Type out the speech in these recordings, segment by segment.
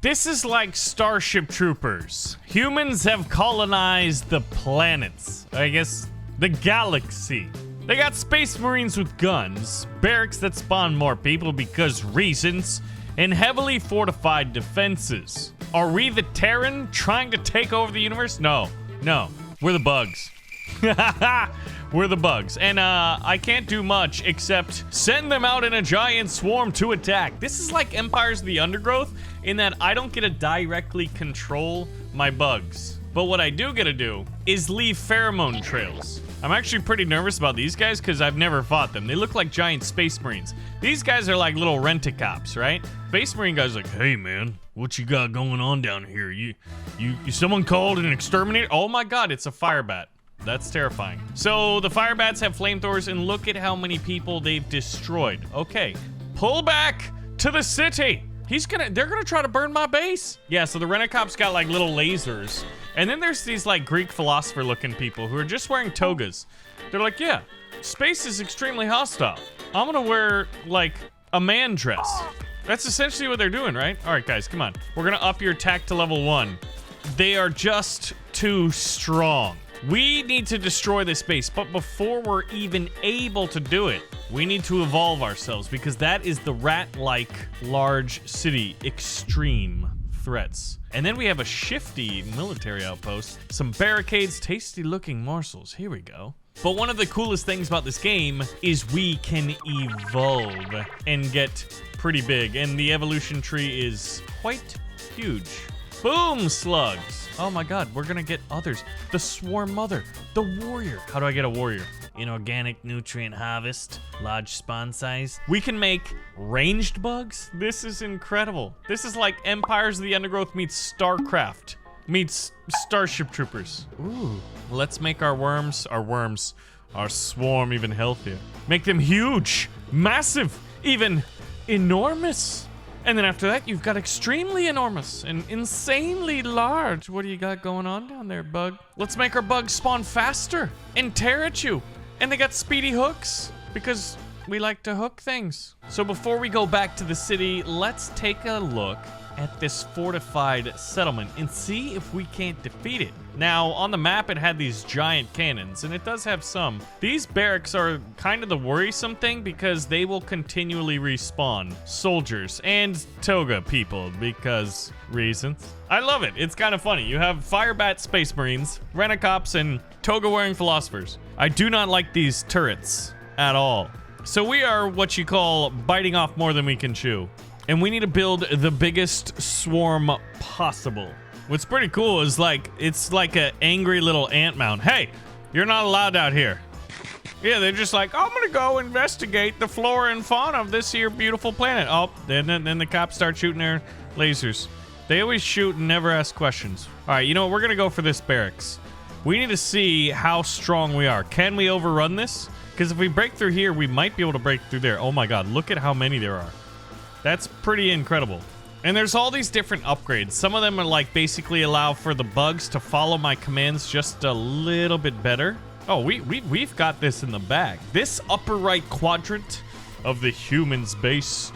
This is like Starship Troopers. Humans have colonized the planets. I guess the galaxy. They got space marines with guns, barracks that spawn more people because reasons, and heavily fortified defenses. Are we the Terran trying to take over the universe? No, we're the bugs. We're the bugs. And I can't do much except send them out in a giant swarm to attack. This is like Empires of the Undergrowth in that I don't get to directly control my bugs. But what I do get to do is leave pheromone trails. I'm actually pretty nervous about these guys because I've never fought them. They look like giant space marines. These guys are like little rent-a-cops, right? Space marine guy's like, hey man, what you got going on down here? You someone called an exterminate? Oh my god, it's a firebat. That's terrifying. So the firebats have flamethrowers and look at how many people they've destroyed. Okay, pull back to the city. They're gonna try to burn my base. Yeah, so the rent-a-cops got like little lasers. And then there's these like Greek philosopher looking people who are just wearing togas. They're like, yeah, space is extremely hostile. I'm gonna wear like a man dress. That's essentially what they're doing, right? All right, guys, come on. We're gonna up your attack to level 1. They are just too strong. We need to destroy this base, but before we're even able to do it, we need to evolve ourselves because that is the rat-like large city extreme threats. And then we have a shifty military outpost, some barricades, tasty looking morsels. Here we go. But one of the coolest things about this game is we can evolve and get pretty big. And the evolution tree is quite huge. Boom, slugs. Oh my god, we're gonna get others. The swarm mother, the warrior. How do I get a warrior? Inorganic nutrient harvest, large spawn size. We can make ranged bugs. This is incredible. This is like Empires of the Undergrowth meets StarCraft meets Starship Troopers. Ooh, let's make our swarm even healthier. Make them huge, massive, even enormous. And then after that, you've got extremely enormous and insanely large. What do you got going on down there, bug? Let's make our bugs spawn faster and tear at you. And they got speedy hooks because we like to hook things. So before we go back to the city, let's take a look at this fortified settlement and see if we can't defeat it. Now, on the map, it had these giant cannons, and it does have some. These barracks are kind of the worrisome thing because they will continually respawn soldiers and toga people because reasons. I love it. It's kind of funny. You have firebat space marines, rent-a-cops, and toga-wearing philosophers. I do not like these turrets at all. So we are what you call biting off more than we can chew. And we need to build the biggest swarm possible. What's pretty cool is like, it's like an angry little ant mound. Hey, you're not allowed out here. Yeah, they're just like, I'm gonna go investigate the flora and fauna of this here beautiful planet. Oh, then the cops start shooting their lasers. They always shoot and never ask questions. All right, you know what? We're gonna go for this barracks. We need to see how strong we are. Can we overrun this? Because if we break through here, we might be able to break through there. Oh my God, look at how many there are. That's pretty incredible. And there's all these different upgrades. Some of them are like basically allow for the bugs to follow my commands just a little bit better. Oh, we've got this in the bag. This upper right quadrant of the human's base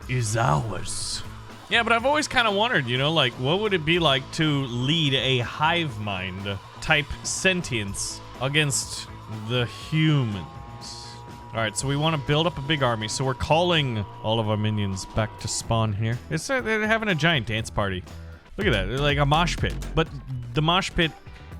is ours. Yeah, but I've always kind of wondered, you know, like what would it be like to lead a hive mind type sentience against the humans? All right, so we want to build up a big army. So we're calling all of our minions back to spawn here. They're having a giant dance party. Look at that, they're like a mosh pit. But the mosh pit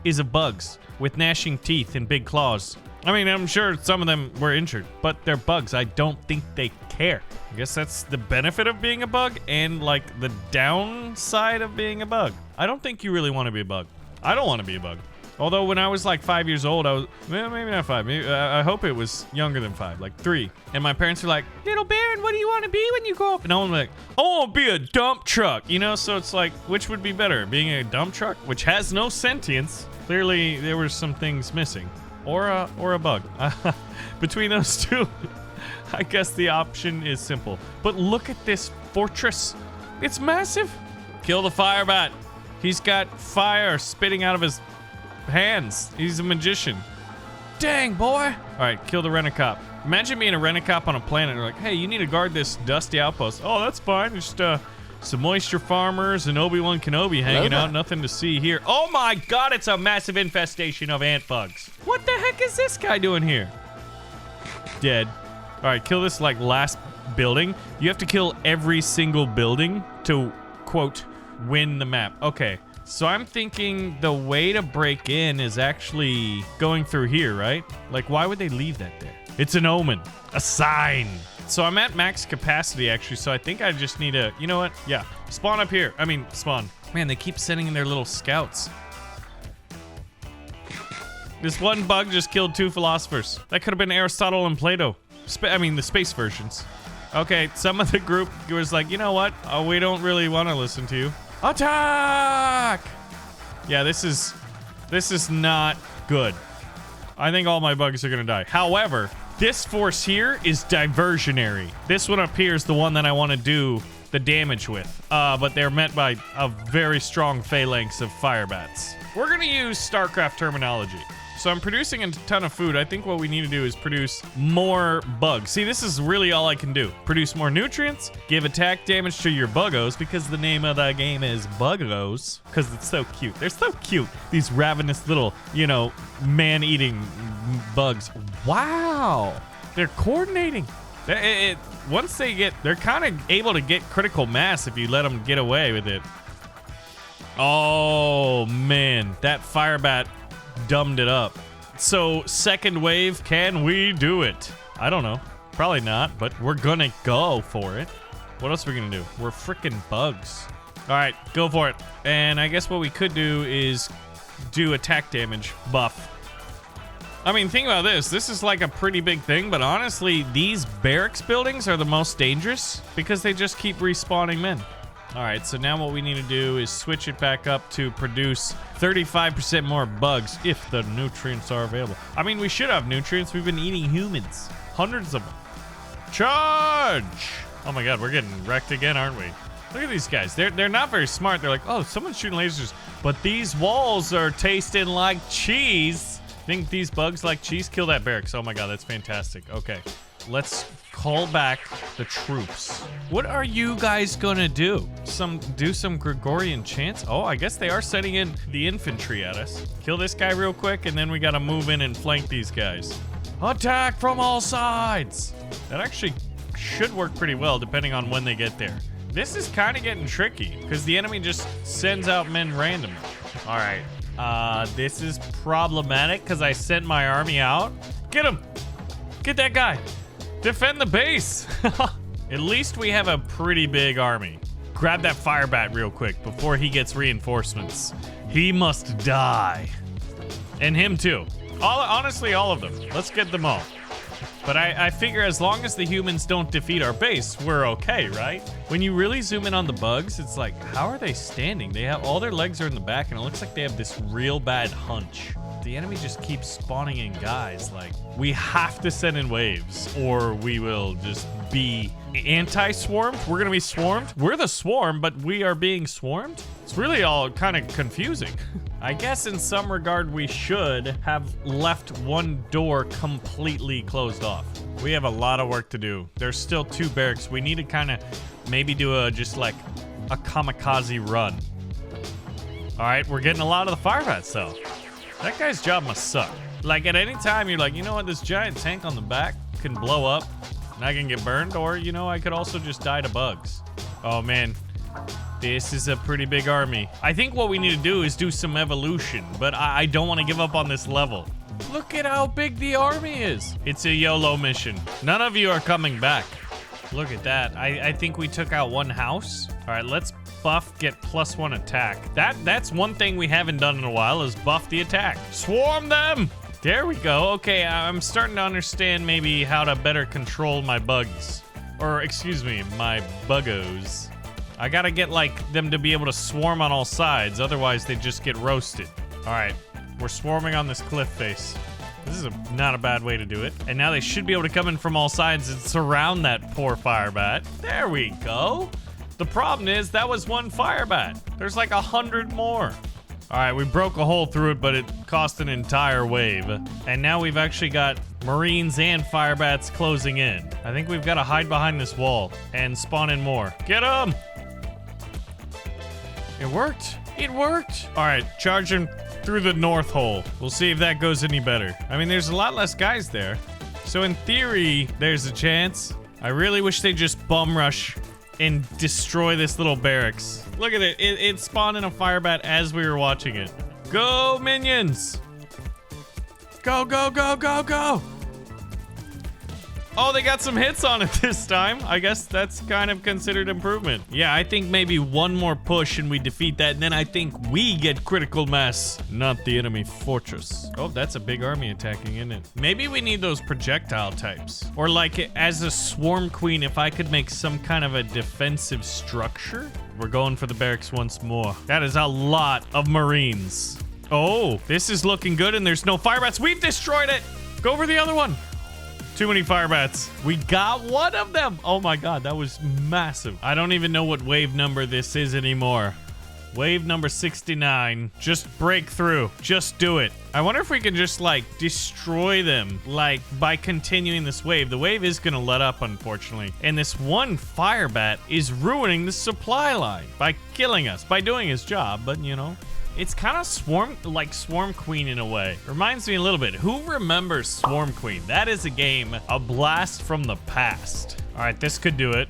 is of bugs with gnashing teeth and big claws. I mean, I'm sure some of them were injured, but they're bugs. I don't think they care. I guess that's the benefit of being a bug and like the downside of being a bug. I don't think you really want to be a bug. I don't want to be a bug. Although when I was like 5 years old, I was, well, maybe not 5, maybe, I hope it was younger than 5, like 3. And my parents were like, little Baron, what do you want to be when you grow up? And I'm like, oh, I'll be a dump truck, you know? So it's like, which would be better? Being a dump truck, which has no sentience. Clearly, there were some things missing. Or a bug. Between those two, I guess the option is simple. But look at this fortress. It's massive. Kill the firebat. He's got fire spitting out of his hands. He's a magician. Dang, boy. All right, kill the rent-a-cop. Imagine being a rent-a-cop on a planet and they're like, hey, you need to guard this dusty outpost. Oh, that's fine. Just Some moisture farmers and Obi-Wan Kenobi hanging out. Nothing to see here. Oh my god, it's a massive infestation of ant bugs. What the heck is this guy doing here? Dead. All right, kill this like last building. You have to kill every single building to, quote, win the map. Okay, so I'm thinking the way to break in is actually going through here, right? Like, why would they leave that there? It's an omen, a sign. So I'm at max capacity, actually, so I think I just need to, you know what? Yeah, spawn up here. I mean, spawn. Man, they keep sending in their little scouts. This one bug just killed 2 philosophers. That could have been Aristotle and Plato. I mean, the space versions. Okay, some of the group was like, you know what? Oh, we don't really want to listen to you. Attack! Yeah, this is not good. I think all my bugs are gonna die. However, this force here is diversionary. This one up here is the one that I want to do the damage with. But they're met by a very strong phalanx of fire bats. We're gonna use StarCraft terminology. So I'm producing a ton of food. I think what we need to do is produce more bugs. See, this is really all I can do. Produce more nutrients, give attack damage to your Buggos, because the name of the game is Buggos, because it's so cute. They're so cute. These ravenous little, you know, man-eating bugs. Wow. They're coordinating. Once they get, they're kind of able to get critical mass if you let them get away with it. Oh, man. That fire bat dumbed it up. So, second wave, can we do it? I don't know. Probably not, but we're gonna go for it. What else are we gonna do? We're freaking bugs. All right, go for it. And I guess what we could do is do attack damage buff. I mean, think about this. This is like a pretty big thing, but honestly, these barracks buildings are the most dangerous because they just keep respawning men. All right, so now what we need to do is switch it back up to produce 35% more bugs if the nutrients are available. I mean, we should have nutrients. We've been eating humans. Hundreds of them. Charge! Oh my god, we're getting wrecked again, aren't we? Look at these guys. They're not very smart. They're like, oh, someone's shooting lasers. But these walls are tasting like cheese. Think these bugs like cheese? Kill that barracks. Oh my god, that's fantastic. Okay, let's call back the troops. What are you guys gonna do? Do some Gregorian chants? Oh, I guess they are sending in the infantry at us. Kill this guy real quick, and then we gotta move in and flank these guys. Attack from all sides! That actually should work pretty well, depending on when they get there. This is kind of getting tricky, because the enemy just sends out men randomly. All right, this is problematic, because I sent my army out. Get him! Get that guy! Defend the base! At least we have a pretty big army. Grab that fire bat real quick before he gets reinforcements. He must die. And him too. Honestly, all of them. Let's get them all. But I figure as long as the humans don't defeat our base, we're okay, right? When you really zoom in on the bugs, it's like, how are they standing? They have all their legs are in the back, and it looks like they have this real bad hunch. The enemy just keeps spawning in guys. Like, we have to send in waves, or we will just be anti-swarmed. We're gonna be swarmed. We're the swarm, but we are being swarmed. It's really all kind of confusing. I guess in some regard we should have left one door completely closed off. We have a lot of work to do. There's still 2 barracks. We need to kind of maybe do just like a kamikaze run. All right, we're getting a lot of the fire bats though. That guy's job must suck. Like at any time you're like, you know what, this giant tank on the back can blow up and I can get burned, or you know, I could also just die to bugs. Oh man. This is a pretty big army. I think what we need to do is do some evolution, but I don't want to give up on this level. Look at how big the army is. It's a YOLO mission. None of you are coming back. Look at that. I think we took out 1 house. All right, let's buff, get +1 attack. That's one thing we haven't done in a while is buff the attack. Swarm them! There we go. Okay, I'm starting to understand maybe how to better control my bugs. Or, excuse me, my Buggos. I gotta get like them to be able to swarm on all sides, otherwise they just get roasted. All right, we're swarming on this cliff face. This is not a bad way to do it. And now they should be able to come in from all sides and surround that poor fire bat. There we go. The problem is that was 1 fire bat. There's like 100 more. All right, we broke a hole through it, but it cost an entire wave. And now we've actually got Marines and fire bats closing in. I think we've got to hide behind this wall and spawn in more. Get them! It worked. It worked. All right, charge him through the north hole. We'll see if that goes any better. I mean, there's a lot less guys there. So in theory, there's a chance. I really wish they just bum rush and destroy this little barracks. Look at it. It spawned in a fire bat as we were watching it. Go, minions. Go, go, go, go, go. Oh, they got some hits on it this time. I guess that's kind of considered improvement. Yeah, I think maybe one more push and we defeat that, and then I think we get critical mass, not the enemy fortress. Oh, that's a big army attacking, isn't it? Maybe we need those projectile types. Or like as a swarm queen, if I could make some kind of a defensive structure. We're going for the barracks once more. That is a lot of Marines. Oh, this is looking good, and there's no fire bats. We've destroyed it. Go for the other one. Too many fire bats. We got one of them. Oh my god, that was massive. I don't even know what wave number this is anymore. Wave number 69. Just break through. Just do it. I wonder if we can just like destroy them like by continuing this wave. The wave is gonna let up, unfortunately. And this one fire bat is ruining the supply line by killing us, by doing his job, but you know. It's kind of Swarm Queen in a way. Reminds me a little bit. Who remembers Swarm Queen? That is a game, a blast from the past. All right, this could do it.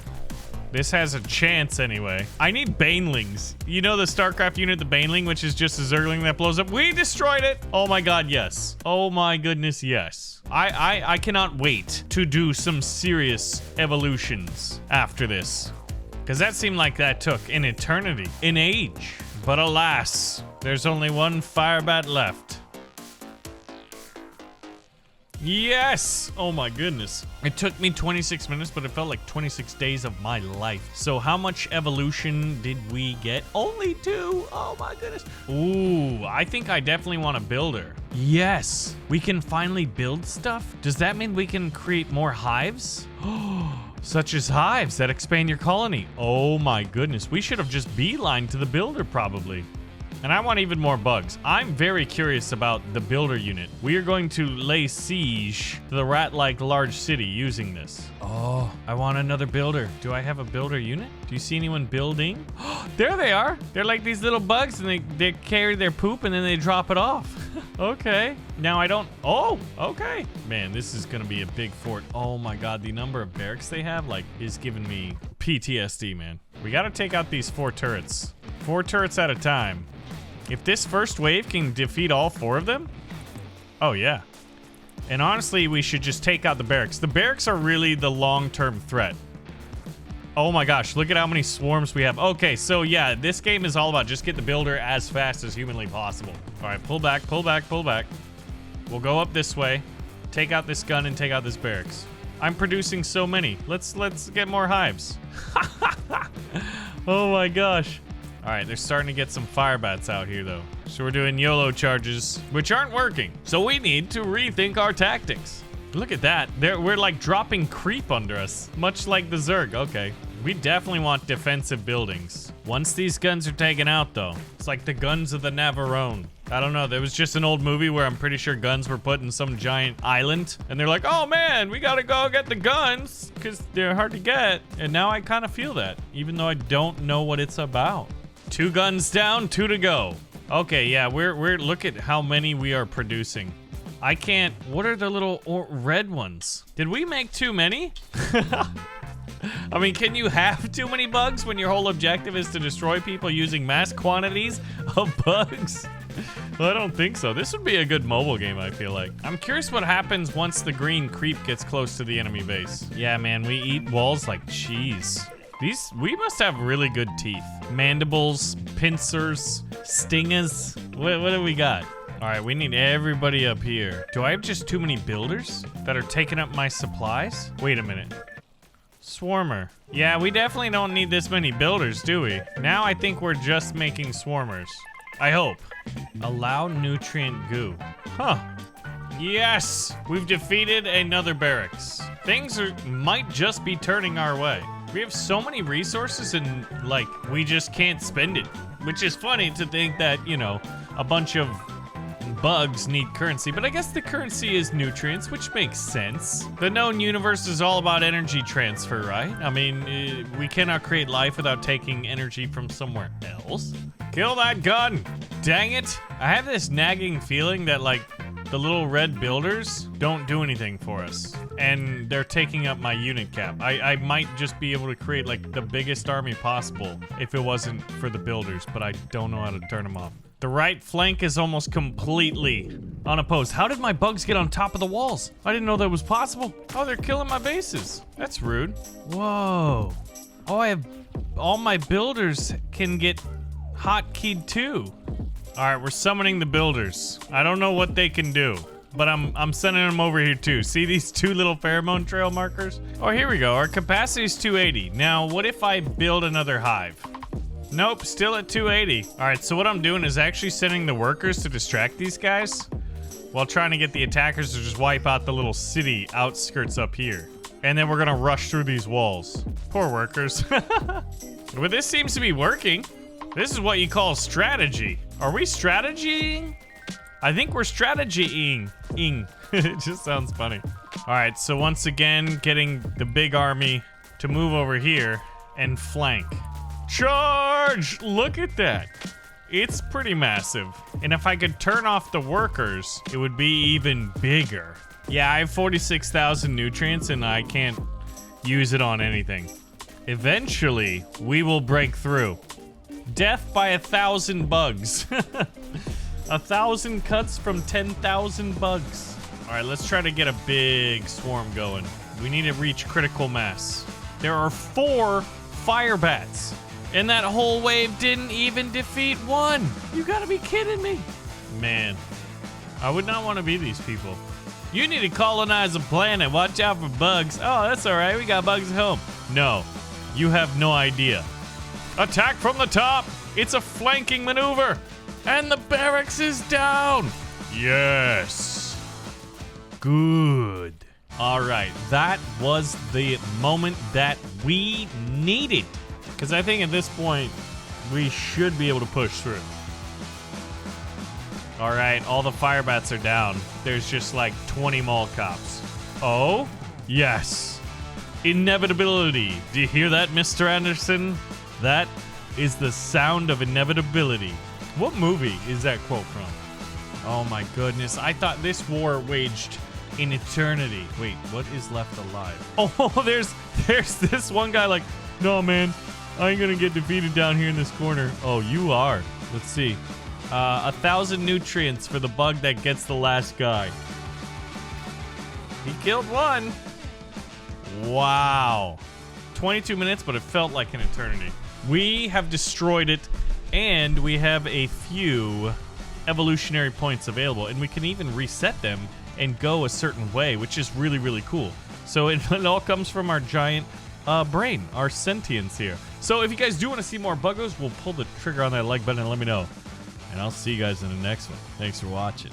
This has a chance anyway. I need Banelings. You know the StarCraft unit, the Baneling, which is just a Zergling that blows up? We destroyed it. Oh my god, yes. Oh my goodness, yes. I cannot wait to do some serious evolutions after this. Because that seemed like that took an eternity, an age. But alas, there's only one fire bat left. Yes! Oh my goodness. It took me 26 minutes, but it felt like 26 days of my life. So how much evolution did we get? Only 2. Oh my goodness. Ooh, I think I definitely want a builder. Yes, we can finally build stuff. Does that mean we can create more hives? Such as hives that expand your colony. Oh my goodness. We should have just beelined to the builder probably. And I want even more bugs. I'm very curious about the builder unit. We are going to lay siege to the rat-like large city using this. Oh, I want another builder. Do I have a builder unit? Do you see anyone building? There they are. They're like these little bugs and they carry their poop and then they drop it off. Okay. Now I don't... Oh, okay. Man, this is gonna be a big fort. Oh my god, the number of barracks they have like is giving me PTSD, man. We gotta take out these 4 turrets. 4 turrets at a time. If this first wave can defeat all 4 of them, oh yeah. And honestly, we should just take out the barracks. The barracks are really the long-term threat. Oh my gosh, look at how many swarms we have. Okay, so yeah, this game is all about just get the builder as fast as humanly possible. All right, pull back, pull back, pull back. We'll go up this way, take out this gun and take out this barracks. I'm producing so many. Let's get more hives. Oh my gosh. All right, they're starting to get some fire bats out here though. So we're doing YOLO charges, which aren't working. So we need to rethink our tactics. Look at that. We're like dropping creep under us, much like the Zerg. Okay, we definitely want defensive buildings. Once these guns are taken out though, it's like the guns of the Navarone. I don't know, there was just an old movie where I'm pretty sure guns were put in some giant island and they're like, oh man, we gotta go get the guns because they're hard to get. And now I kind of feel that, even though I don't know what it's about. 2 guns down, 2 to go. Okay, yeah, we're look at how many we are producing. I can't, what are the little red ones? Did we make too many? I mean, can you have too many bugs when your whole objective is to destroy people using mass quantities of bugs? Well, I don't think so. This would be a good mobile game, I feel like. I'm curious what happens once the green creep gets close to the enemy base. Yeah, man, we eat walls like cheese. We must have really good teeth. Mandibles, pincers, stingers. What do we got? All right, we need everybody up here. Do I have just too many builders that are taking up my supplies? Wait a minute. Swarmer. Yeah, we definitely don't need this many builders, do we? Now I think we're just making swarmers. I hope. Allow nutrient goo. Huh. Yes, we've defeated another barracks. Things might just be turning our way. We have so many resources and like we just can't spend it, which is funny to think that, you know, a bunch of bugs need currency, but I guess the currency is nutrients, which makes sense. The known universe is all about energy transfer, right? I mean, we cannot create life without taking energy from somewhere else. Kill that gun! Dang it! I have this nagging feeling that, like, the little red builders don't do anything for us, and they're taking up my unit cap. I might just be able to create, like, the biggest army possible if it wasn't for the builders, but I don't know how to turn them off. The right flank is almost completely unopposed. How did my bugs get on top of the walls? I didn't know that was possible. Oh, they're killing my bases. That's rude. Whoa. Oh, all my builders can get hotkeyed too. All right, we're summoning the builders. I don't know what they can do, but I'm sending them over here too. See these two little pheromone trail markers? Oh, here we go. Our capacity is 280. Now, what if I build another hive? Nope, still at 280. All right, so what I'm doing is actually sending the workers to distract these guys while trying to get the attackers to just wipe out the little city outskirts up here. And then we're gonna rush through these walls. Poor workers. Well, this seems to be working. This is what you call strategy. Are we strategying? I think we're strategying. It just sounds funny. All right, so once again, getting the big army to move over here and flank. Charge! Look at that. It's pretty massive. And if I could turn off the workers, it would be even bigger. Yeah, I have 46,000 nutrients and I can't use it on anything. Eventually, we will break through. Death by 1,000 bugs. 1,000 cuts from 10,000 bugs. All right, let's try to get a big swarm going. We need to reach critical mass. There are 4 fire bats, and that whole wave didn't even defeat one. You gotta be kidding me. Man, I would not want to be these people. You need to colonize a planet. Watch out for bugs. Oh, that's all right. We got bugs at home. No, you have no idea. Attack from the top. It's a flanking maneuver. And the barracks is down. Yes. Good. All right, that was the moment that we needed. Because I think at this point, we should be able to push through. All right, all the fire bats are down. There's just like 20 mall cops. Oh, yes. Inevitability. Do you hear that, Mr. Anderson? That is the sound of inevitability. What movie is that quote from? Oh my goodness, I thought this war waged in eternity. Wait, what is left alive? Oh, there's this one guy like, no man, I ain't gonna get defeated down here in this corner. Oh, you are. Let's see. 1,000 nutrients for the bug that gets the last guy. He killed one. Wow. 22 minutes, but it felt like an eternity. We have destroyed it, and we have a few evolutionary points available, and we can even reset them and go a certain way, which is really, really cool. So it all comes from our giant brain, our sentience here. So if you guys do want to see more Buggos, we'll pull the trigger on that like button and let me know. And I'll see you guys in the next one. Thanks for watching.